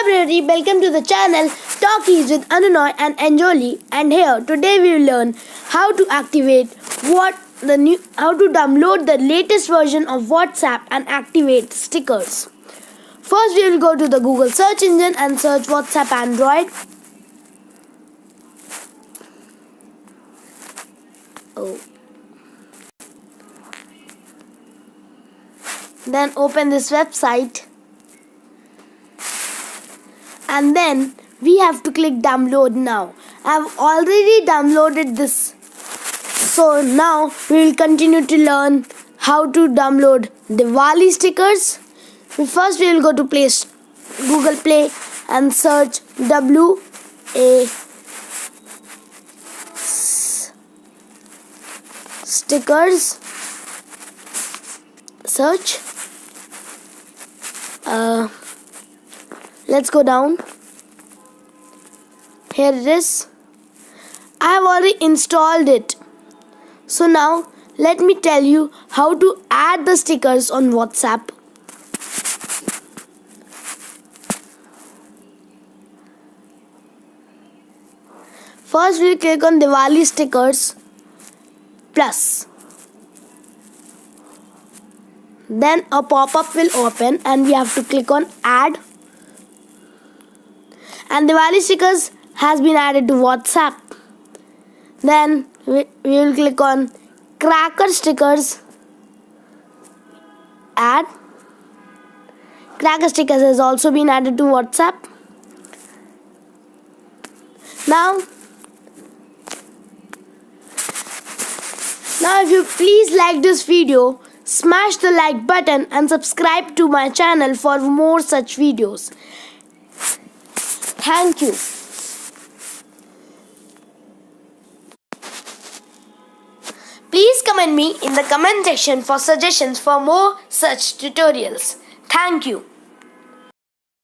everybody, welcome to the channel Talkies with Anunoy and Anjoli. And here today we will learn how to download the latest version of WhatsApp and activate stickers. First we will go to the Google search engine and search WhatsApp Android. Then open this website. And then we have to click download now. I have already downloaded this. So now we will continue to learn how to download Diwali stickers. First we will go to Google Play and search WA stickers. Search. Let's go down. Here it is. I have already installed it. So now let me tell you how to add the stickers on WhatsApp. First we'll click on Diwali stickers plus. Then a pop-up will open and we have to click on add. And Diwali stickers has been added to WhatsApp. Then we will click on cracker stickers. Add. Cracker stickers has also been added to WhatsApp. Now if you please like this video, smash the like button and subscribe to my channel for more such videos. Thank you. Please comment me in the comment section for suggestions for more such tutorials. Thank you.